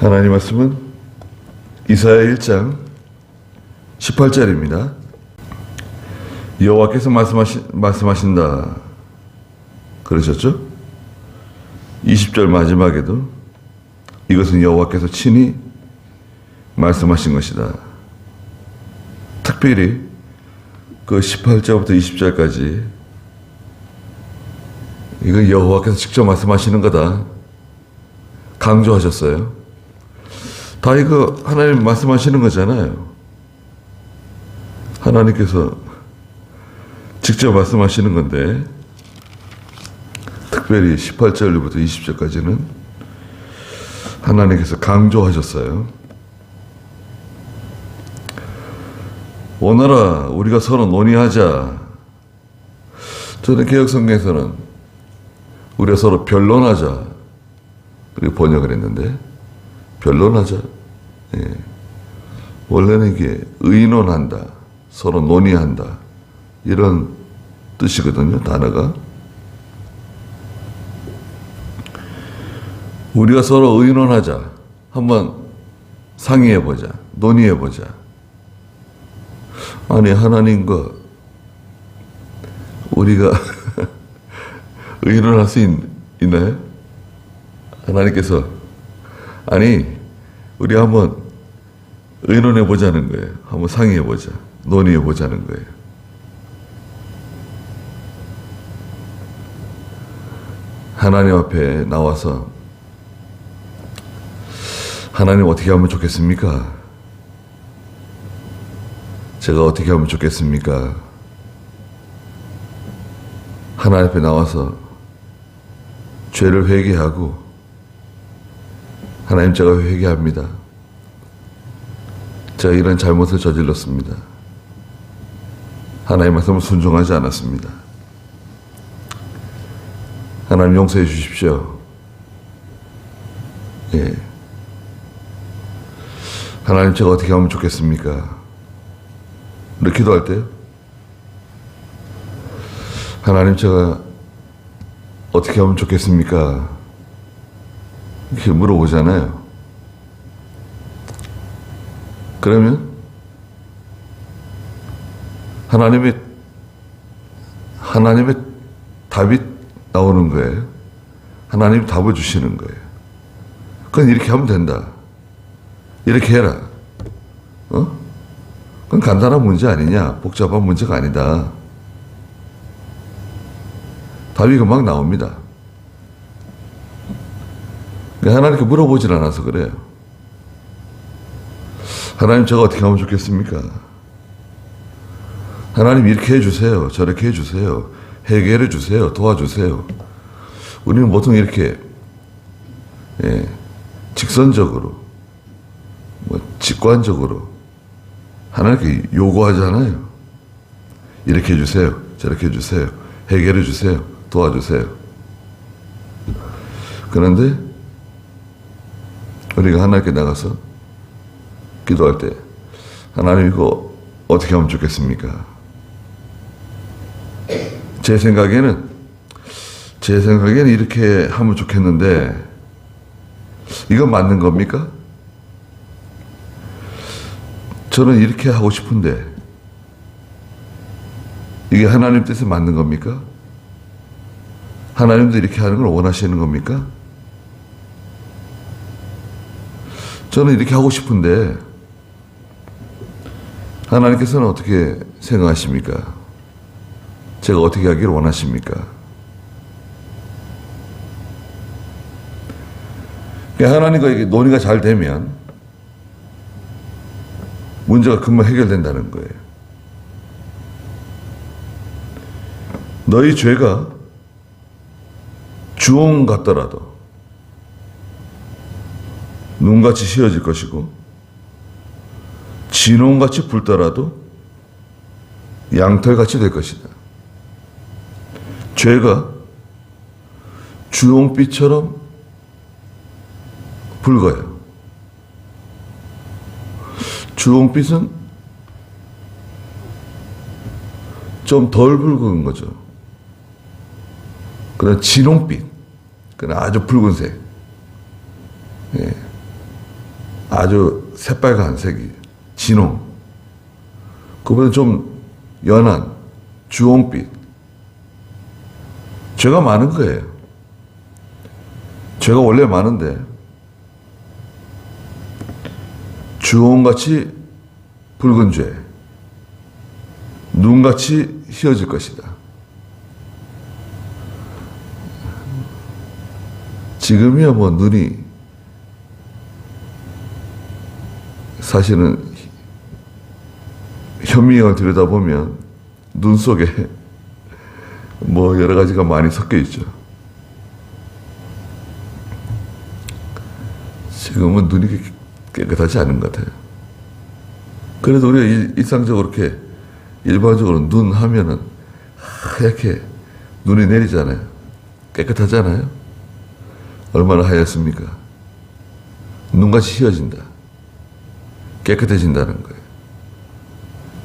하나님 말씀은 이사야 1장 18절입니다. 여호와께서 말씀하신다 그러셨죠? 20절 마지막에도 이것은 여호와께서 친히 말씀하신 것이다. 특별히 그 18절부터 20절까지 이건 여호와께서 직접 말씀하시는 거다 강조하셨어요. 다 이거 하나님 말씀하시는 거잖아요. 하나님께서 직접 말씀하시는 건데 특별히 18절부터 20절까지는 하나님께서 강조하셨어요. 오너라 우리가 서로 논의하자. 저는 개역성경에서는 우리가 서로 변론하자 그리고 번역을 했는데 변론하자. 예. 원래는 이게 의논한다, 서로 논의한다 이런 뜻이거든요. 단어가. 우리가 서로 의논하자, 한번 상의해보자, 논의해보자. 아니 하나님과 우리가 의논할 수 있나요? 하나님께서 아니 우리 한번 의논해보자는 거예요. 한번 상의해보자, 논의해보자는 거예요. 하나님 앞에 나와서 하나님 어떻게 하면 좋겠습니까? 제가 어떻게 하면 좋겠습니까? 하나님 앞에 나와서 죄를 회개하고 하나님 제가 회개합니다. 제가 이런 잘못을 저질렀습니다. 하나님 말씀을 순종하지 않았습니다. 하나님 용서해 주십시오. 예. 하나님 제가 어떻게 하면 좋겠습니까? 이렇게 기도할 때요. 하나님 제가 어떻게 하면 좋겠습니까? 이렇게 물어보잖아요. 그러면 하나님의 답이 나오는 거예요. 하나님이 답을 주시는 거예요. 그건 이렇게 하면 된다. 이렇게 해라. 그건 간단한 문제 아니냐. 복잡한 문제가 아니다. 답이 금방 나옵니다. 하나님께 물어보질 않아서 그래요. 하나님 제가 어떻게 하면 좋겠습니까? 하나님 이렇게 해주세요. 저렇게 해주세요. 해결해 주세요. 도와주세요. 우리는 보통 이렇게 직선적으로 직관적으로 하나님께 요구하잖아요. 이렇게 해주세요. 저렇게 해주세요. 해결해 주세요. 도와주세요. 그런데 우리가 하나님께 나가서 기도할 때 하나님 이거 어떻게 하면 좋겠습니까? 제 생각에는 이렇게 하면 좋겠는데 이건 맞는 겁니까? 저는 이렇게 하고 싶은데 이게 하나님 뜻에 맞는 겁니까? 하나님도 이렇게 하는 걸 원하시는 겁니까? 저는 이렇게 하고 싶은데 하나님께서는 어떻게 생각하십니까? 제가 어떻게 하기를 원하십니까? 하나님과 이게 논의가 잘 되면 문제가 금방 해결된다는 거예요. 너희 죄가 주홍 같더라도 눈같이 휘어질 것이고 진홍같이 붉더라도 양털같이 될 것이다. 죄가 주홍빛처럼 붉어요. 주홍빛은 좀 덜 붉은 거죠. 그런 진홍빛, 그런 아주 붉은색. 예. 아주 새빨간 색이 진홍, 그보다 좀 연한 주홍빛. 죄가 많은 거예요. 죄가 원래 많은데 주홍같이 붉은 죄, 눈같이 휘어질 것이다. 지금이야 뭐 눈이 사실은 현미경을 들여다보면 눈 속에 뭐 여러 가지가 많이 섞여 있죠. 지금은 눈이 깨끗하지 않은 것 같아요. 그래도 우리가 일상적으로 이렇게 일반적으로 눈 하면은 하얗게 눈이 내리잖아요. 깨끗하잖아요. 얼마나 하얗습니까? 눈같이 휘어진다. 깨끗해진다는 거예요.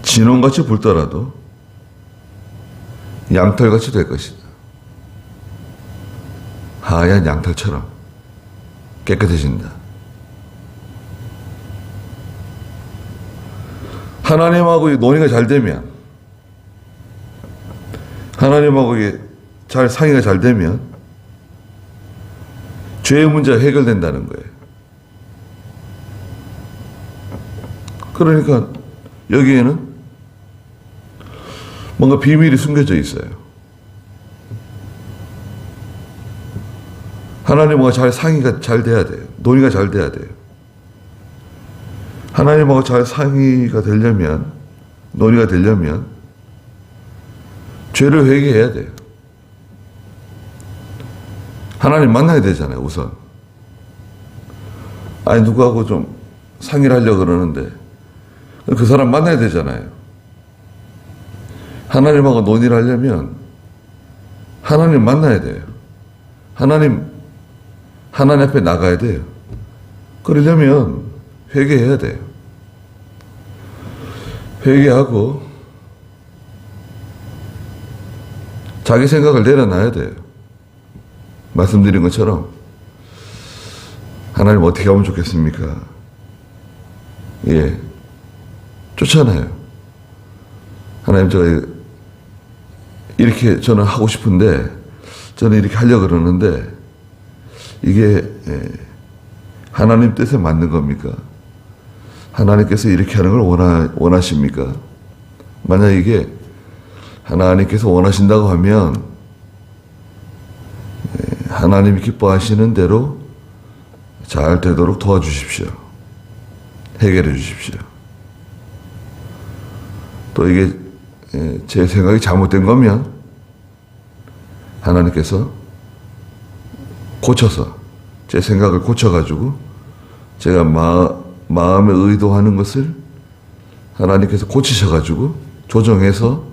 진홍같이 붉더라도 양털같이 될 것이다. 하얀 양털처럼 깨끗해진다. 하나님하고 논의가 잘 되면, 하나님하고 잘 상의가 잘 되면 죄의 문제가 해결된다는 거예요. 그러니까 여기에는 뭔가 비밀이 숨겨져 있어요. 하나님하고 잘 상의가 잘 돼야 돼요. 논의가 잘 돼야 돼요. 하나님하고 잘 상의가 되려면, 논의가 되려면 죄를 회개해야 돼요. 하나님 만나야 되잖아요, 우선. 아니, 누구하고 좀 상의를 하려고 그러는데 그 사람 만나야 되잖아요. 하나님하고 논의를 하려면 하나님 만나야 돼요. 하나님 앞에 나가야 돼요. 그러려면 회개해야 돼요. 회개하고 자기 생각을 내려놔야 돼요. 말씀드린 것처럼 하나님 어떻게 하면 좋겠습니까? 예, 좋잖아요. 하나님, 제가 이렇게 저는 하고 싶은데, 저는 이렇게 하려고 그러는데 이게 하나님 뜻에 맞는 겁니까? 하나님께서 이렇게 하는 걸 원하십니까? 만약 이게 하나님께서 원하신다고 하면 하나님이 기뻐하시는 대로 잘 되도록 도와주십시오. 해결해 주십시오. 또 이게 제 생각이 잘못된 거면 하나님께서 고쳐서, 제 생각을 고쳐가지고 제가 마음에 의도하는 것을 하나님께서 고치셔가지고 조정해서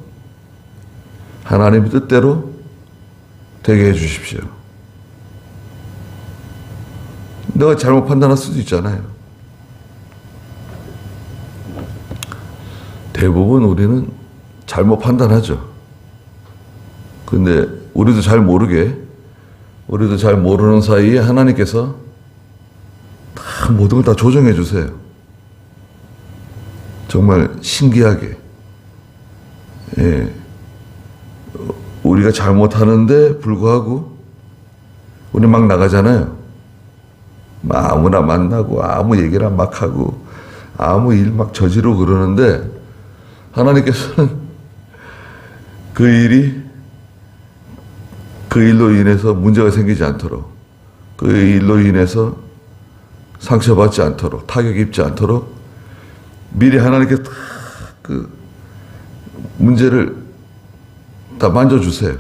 하나님의 뜻대로 되게 해 주십시오. 내가 잘못 판단할 수도 있잖아요. 대부분 우리는 잘못 판단하죠. 근데 우리도 잘 모르는 사이에 하나님께서 다 모든 걸 다 조정해 주세요. 정말 신기하게. 예. 우리가 잘못하는데 불구하고 우리 막 나가잖아요. 아무나 만나고 아무 얘기나 막 하고 아무 일 막 저지르고 그러는데 하나님께서는 그 일로 인해서 문제가 생기지 않도록, 그 일로 인해서 상처받지 않도록, 타격 입지 않도록 미리 하나님께 다 그 문제를 다 만져주세요.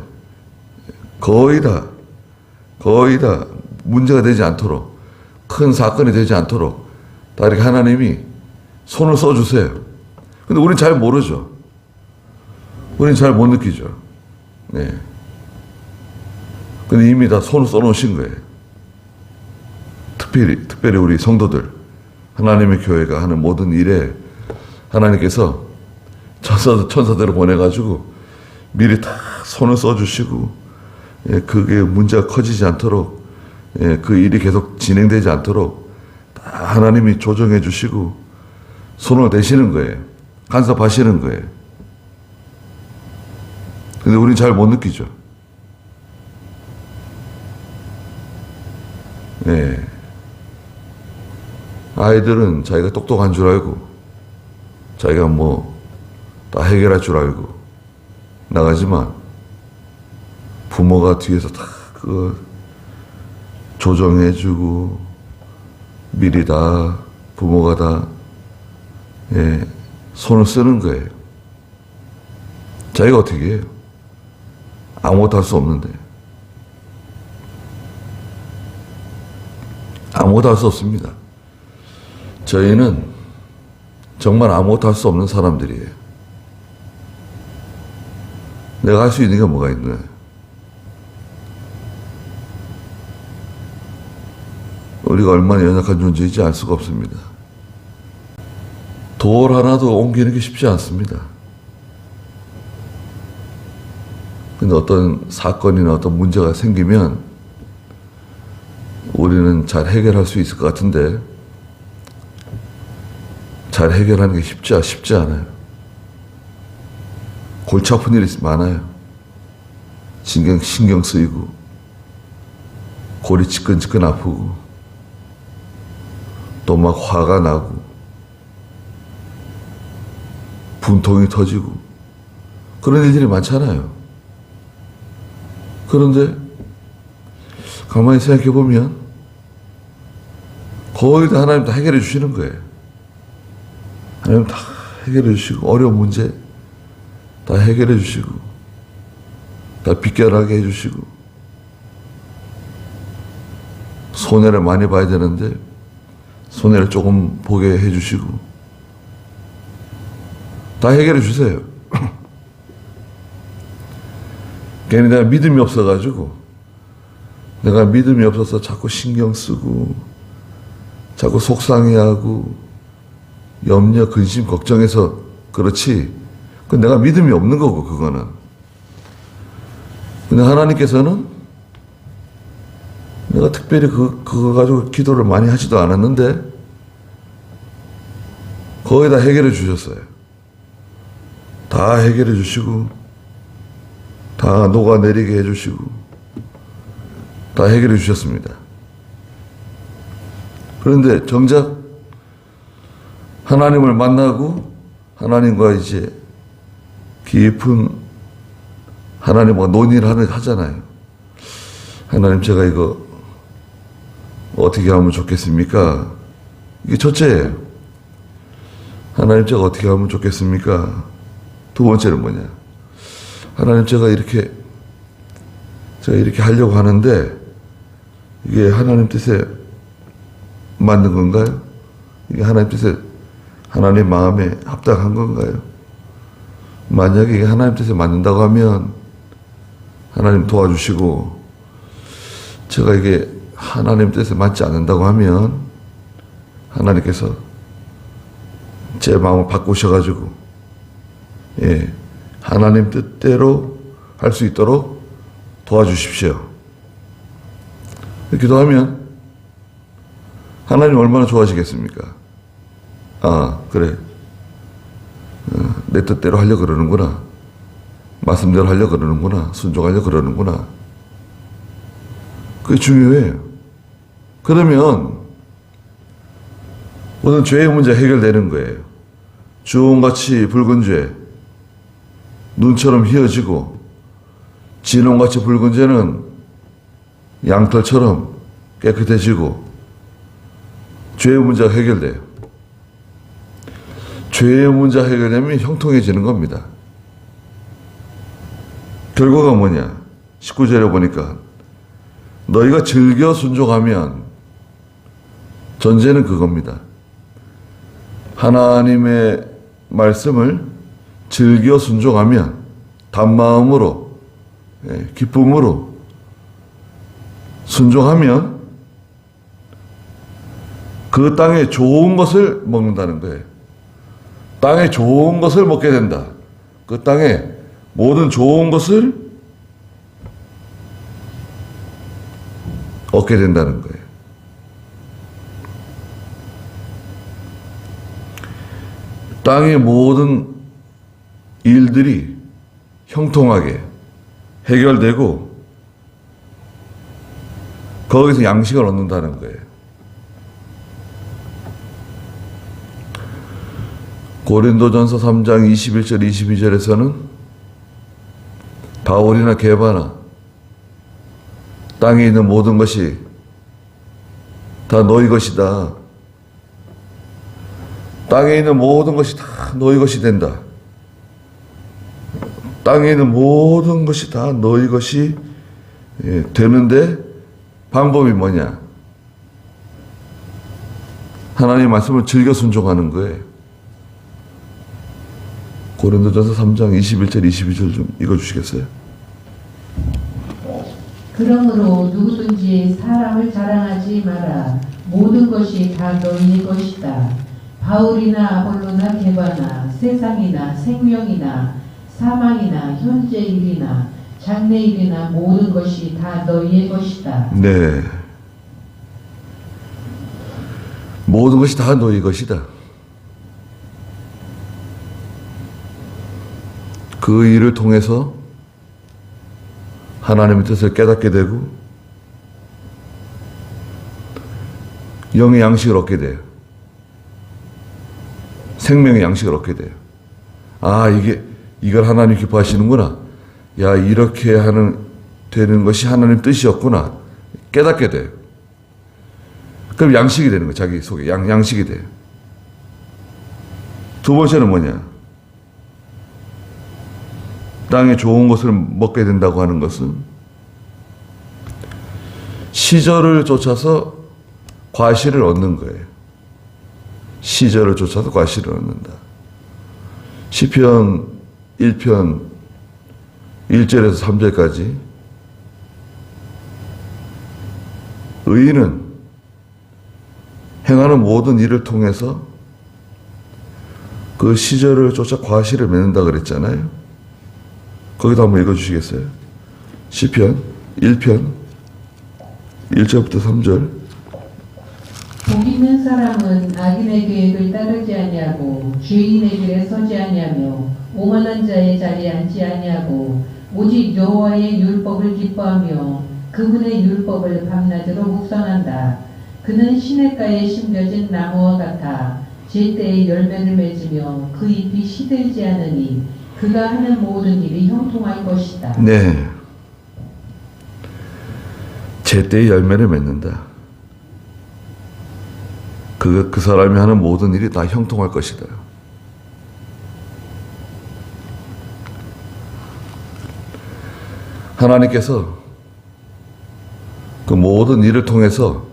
거의 다 문제가 되지 않도록, 큰 사건이 되지 않도록 다 이렇게 하나님이 손을 써주세요. 근데 우린 잘 모르죠. 우린 잘 못 느끼죠. 네. 근데 이미 다 손을 써놓으신 거예요. 특별히 우리 성도들, 하나님의 교회가 하는 모든 일에 하나님께서 천사들을 보내가지고 미리 다 손을 써주시고, 그게 문제가 커지지 않도록, 그 일이 계속 진행되지 않도록 다 하나님이 조정해 주시고 손을 대시는 거예요. 간섭하시는 거예요. 근데 우린 잘 못 느끼죠. 예. 아이들은 자기가 똑똑한 줄 알고, 자기가 뭐 다 해결할 줄 알고 나가지만, 부모가 뒤에서 다 그거 조정해주고, 미리 다 부모가 다 예, 손을 쓰는 거예요. 자기가 어떻게 해요? 아무것도 할 수 없는데. 아무것도 할 수 없습니다. 저희는 정말 아무것도 할 수 없는 사람들이에요. 내가 할 수 있는 게 뭐가 있나? 우리가 얼마나 연약한 존재인지 알 수가 없습니다. 돌 하나도 옮기는 게 쉽지 않습니다. 근데 어떤 사건이나 어떤 문제가 생기면 우리는 잘 해결할 수 있을 것 같은데, 잘 해결하는 게 쉽지 않아요. 골치 아픈 일이 많아요. 신경 쓰이고, 골이 지끈지끈 아프고, 또 막 화가 나고, 분통이 터지고, 그런 일들이 많잖아요. 그런데, 가만히 생각해 보면, 거의 다 하나님 다 해결해 주시는 거예요. 하나님 다 해결해 주시고, 어려운 문제 다 해결해 주시고, 다 비껴나게 해 주시고, 손해를 많이 봐야 되는데 손해를 조금 보게 해 주시고, 다 해결해 주세요. 괜히 내가 믿음이 없어가지고, 내가 믿음이 없어서 자꾸 신경 쓰고, 자꾸 속상해하고, 염려, 근심, 걱정해서 그렇지, 그건 내가 믿음이 없는 거고, 그거는. 근데 하나님께서는 내가 특별히 그거 가지고 기도를 많이 하지도 않았는데 거의 다 해결해 주셨어요. 다 해결해 주시고, 다 녹아내리게 해 주시고, 다 해결해 주셨습니다. 그런데 정작 하나님을 만나고 하나님과 이제 깊은 하나님과 논의를 하잖아요. 하나님, 제가 이거 어떻게 하면 좋겠습니까? 이게 첫째예요. 하나님, 제가 어떻게 하면 좋겠습니까? 두 번째는 뭐냐? 하나님, 제가 이렇게 하려고 하는데 이게 하나님 뜻에 맞는 건가요? 이게 하나님 뜻에, 하나님 마음에 합당한 건가요? 만약에 이게 하나님 뜻에 맞는다고 하면 하나님 도와주시고, 제가 이게 하나님 뜻에 맞지 않는다고 하면 하나님께서 제 마음을 바꾸셔가지고, 예, 하나님 뜻대로 할 수 있도록 도와주십시오. 기도하면 하나님 얼마나 좋아하시겠습니까? 아, 그래. 내 뜻대로 하려고 그러는구나. 말씀대로 하려고 그러는구나. 순종하려고 그러는구나. 그게 중요해요. 그러면 모든 죄의 문제 해결되는 거예요. 주홍같이 붉은 죄, 눈처럼 휘어지고, 진홍같이 붉은 죄는 양털처럼 깨끗해지고, 죄의 문제가 해결돼요. 죄의 문제가 해결되면 형통해지는 겁니다. 결과가 뭐냐? 19절에 보니까 너희가 즐겨 순종하면, 전제는 그겁니다. 하나님의 말씀을 즐겨 순종하면, 단마음으로, 기쁨으로 순종하면 그 땅에 좋은 것을 먹는다는 거예요. 땅에 좋은 것을 먹게 된다. 그 땅에 모든 좋은 것을 얻게 된다는 거예요. 땅의 모든 일들이 형통하게 해결되고 거기서 양식을 얻는다는 거예요. 고린도전서 3장 21절 22절에서는 바울이나 게바나 땅에 있는 모든 것이 다 너희 것이다. 땅에 있는 모든 것이 다 너희 것이 된다. 땅에 있는 모든 것이 다 너희 것이 되는데 방법이 뭐냐? 하나님의 말씀을 즐겨 순종하는 거예요. 고린도전서 3장 21절 22절 좀 읽어주시겠어요? 그러므로 누구든지 사람을 자랑하지 마라. 모든 것이 다 너희의 것이다. 바울이나 아볼로나 게바나 세상이나 생명이나 사망이나 현재 일이나 장래 일이나 모든 것이 다 너희의 것이다. 네. 모든 것이 다 너희 것이다. 그 일을 통해서 하나님의 뜻을 깨닫게 되고 영의 양식을 얻게 돼요. 생명의 양식을 얻게 돼요. 아, 이걸 하나님 기뻐하시는구나. 야, 이렇게 되는 것이 하나님 뜻이었구나. 깨닫게 돼요. 그럼 양식이 되는 거예요. 자기 속에 양식이 돼요. 두 번째는 뭐냐? 땅에 좋은 것을 먹게 된다고 하는 것은 시절을 쫓아서 과실을 얻는 거예요. 시절을 쫓아서 과실을 얻는다. 시편 1편 1절에서 3절까지 의인은 행하는 모든 일을 통해서 그 시절을 쫓아 과실을 맺는다 그랬잖아요. 거기도 한번 읽어주시겠어요? 시편 1편 1절부터 3절. 복 있는 사람은 악인의 계획을 따르지 아니하고 죄인의 길에 서지 아니하며 오만한 자의 자리에 앉지 아니하고 오직 여호와의 율법을 기뻐하며 그분의 율법을 밤낮으로 묵상한다. 그는 시냇가에 심겨진 나무와 같아 제때에 열매를 맺으며 그 잎이 시들지 않으니 그가 하는 모든 일이 형통할 것이다. 네. 제때에 열매를 맺는다. 그 사람이 하는 모든 일이 다 형통할 것이다. 하나님께서 그 모든 일을 통해서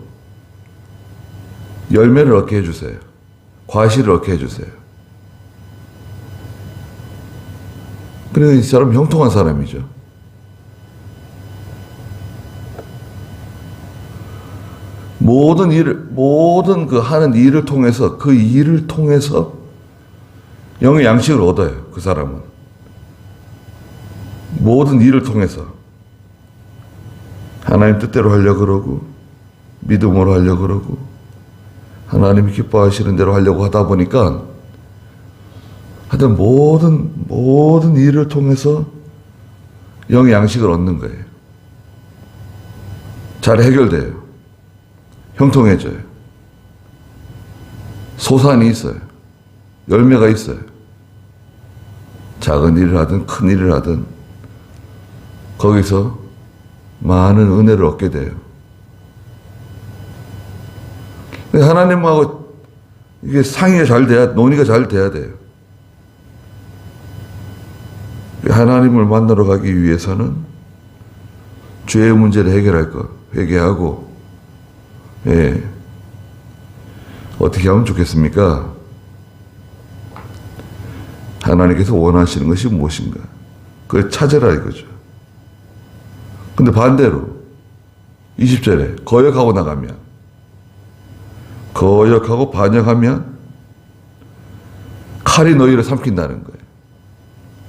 열매를 얻게 해주세요. 과실을 얻게 해주세요. 그래서 이 사람은 형통한 사람이죠. 모든 그 하는 일을 통해서, 그 일을 통해서 영의 양식을 얻어요. 그 사람은. 모든 일을 통해서. 하나님 뜻대로 하려고 그러고, 믿음으로 하려고 그러고, 하나님이 기뻐하시는 대로 하려고 하다 보니까, 하여튼 모든 일을 통해서 영의 양식을 얻는 거예요. 잘 해결돼요. 형통해져요. 소산이 있어요. 열매가 있어요. 작은 일을 하든 큰 일을 하든 거기서 많은 은혜를 얻게 돼요. 하나님하고 이게 상의가 잘 돼야, 논의가 잘 돼야 돼요. 하나님을 만나러 가기 위해서는 죄의 문제를 회개하고, 예. 어떻게 하면 좋겠습니까? 하나님께서 원하시는 것이 무엇인가? 그걸 찾으라 이거죠. 근데 반대로 20절에 거역하고 나가면, 거역하고 반역하면 칼이 너희를 삼킨다는 거예요.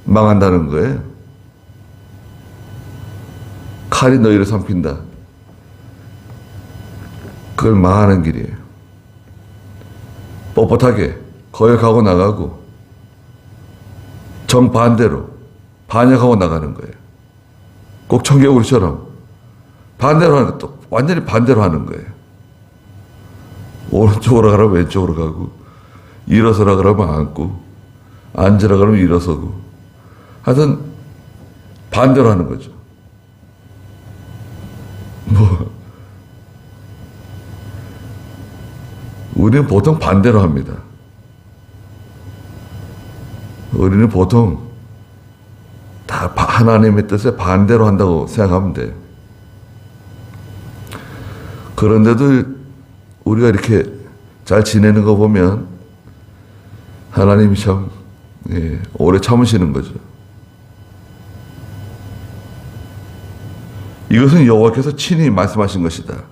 망한다는 거예요. 칼이 너희를 삼킨다. 그걸 망하는 길이에요. 뻣뻣하게 거역하고 나가고 정반대로 반역하고 나가는 거예요. 꼭 청개구리처럼 반대로 하는 것도 완전히 반대로 하는 거예요. 오른쪽으로 가라면 왼쪽으로 가고, 일어서라 그러면 앉고, 앉으라 그러면 일어서고, 하여튼 반대로 하는 거죠. 우리는 보통 반대로 합니다. 우리는 보통 다 하나님의 뜻에 반대로 한다고 생각하면 돼요. 그런데도 우리가 이렇게 잘 지내는 거 보면 하나님이 참 오래 참으시는 거죠. 이것은 여호와께서 친히 말씀하신 것이다.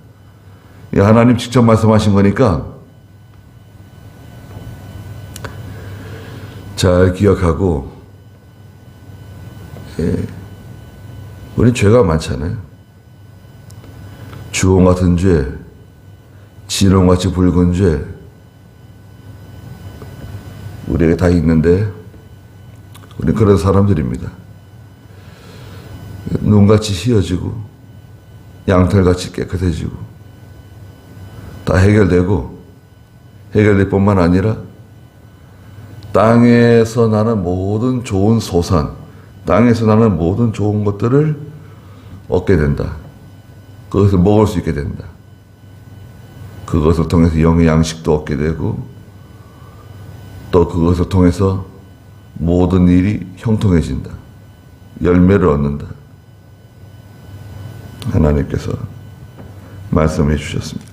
하나님 직접 말씀하신 거니까 잘 기억하고, 우린 죄가 많잖아요. 주홍 같은 죄, 진홍같이 붉은 죄, 우리에게 다 있는데, 우린 그런 사람들입니다. 눈같이 희어지고, 양털같이 깨끗해지고, 다 해결되고, 해결될 뿐만 아니라, 땅에서 나는 모든 좋은 소산, 땅에서 나는 모든 좋은 것들을 얻게 된다. 그것을 먹을 수 있게 된다. 그것을 통해서 영의 양식도 얻게 되고, 또 그것을 통해서 모든 일이 형통해진다. 열매를 얻는다. 하나님께서 말씀해 주셨습니다.